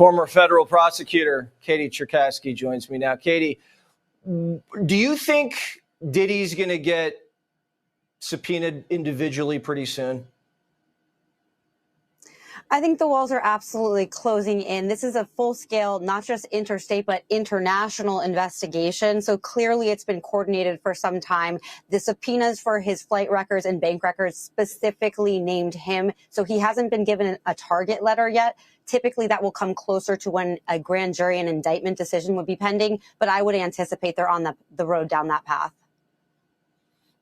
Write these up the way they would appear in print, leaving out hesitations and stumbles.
Former federal prosecutor Katie Cherkasky joins me now. Katie, do you think Diddy's going to get subpoenaed individually pretty soon? I think the walls are absolutely closing in. This is a full-scale, not just interstate, but international investigation. So clearly it's been coordinated for some time. The subpoenas for his flight records and bank records specifically named him. So he hasn't been given a target letter yet. Typically that will come closer to when a grand jury and indictment decision would be pending. But I would anticipate they're on the road down that path.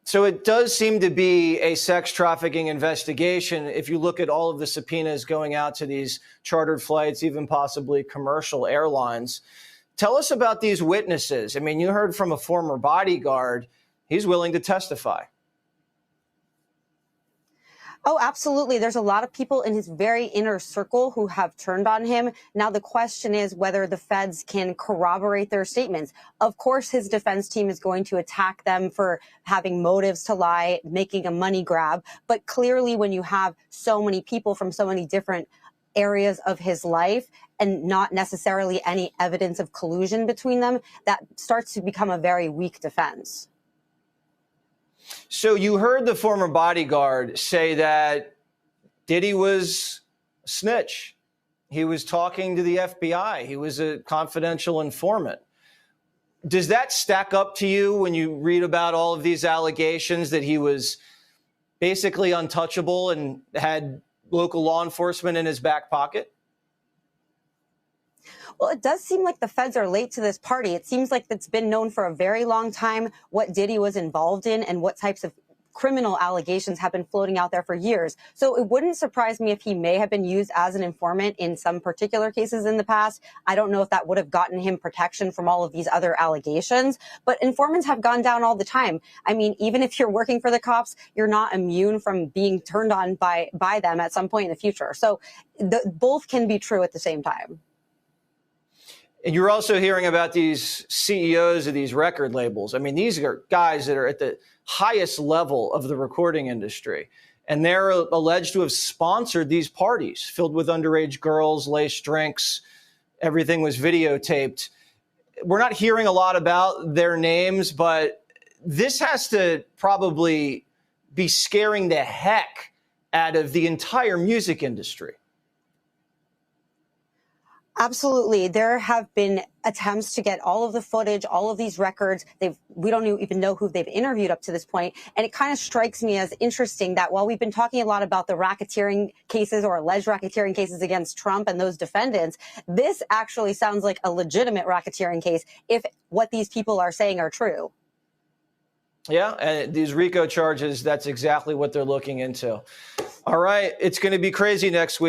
So it does seem to be a sex trafficking investigation. If you look at all of the subpoenas going out to these chartered flights, even possibly commercial airlines. Tell us about these witnesses. I mean, you heard from a former bodyguard. He's willing to testify. Oh, absolutely. There's a lot of people in his very inner circle who have turned on him. Now, the question is whether the feds can corroborate their statements. Of course, his defense team is going to attack them for having motives to lie, making a money grab. But clearly, when you have so many people from so many different areas of his life and not necessarily any evidence of collusion between them, that starts to become a very weak defense. So you heard the former bodyguard say that Diddy was a snitch. He was talking to the FBI. He was a confidential informant. Does that stack up to you when you read about all of these allegations that he was basically untouchable and had local law enforcement in his back pocket? Well, it does seem like the feds are late to this party. It seems like it's been known for a very long time what Diddy was involved in and what types of criminal allegations have been floating out there for years. So it wouldn't surprise me if he may have been used as an informant in some particular cases in the past. I don't know if that would have gotten him protection from all of these other allegations, but informants have gone down all the time. I mean, even if you're working for the cops, you're not immune from being turned on by them at some point in the future. So both can be true at the same time. And you're also hearing about these CEOs of these record labels. I mean, these are guys that are at the highest level of the recording industry. And they're alleged to have sponsored these parties filled with underage girls, laced drinks. Everything was videotaped. We're not hearing a lot about their names, but this has to probably be scaring the heck out of the entire music industry. Absolutely. There have been attempts to get all of the footage, all of these records. We don't even know who they've interviewed up to this point. And it kind of strikes me as interesting that while we've been talking a lot about the racketeering cases or alleged racketeering cases against Trump and those defendants, this actually sounds like a legitimate racketeering case if what these people are saying are true. Yeah, and these RICO charges, that's exactly what they're looking into. All right, it's going to be crazy next week.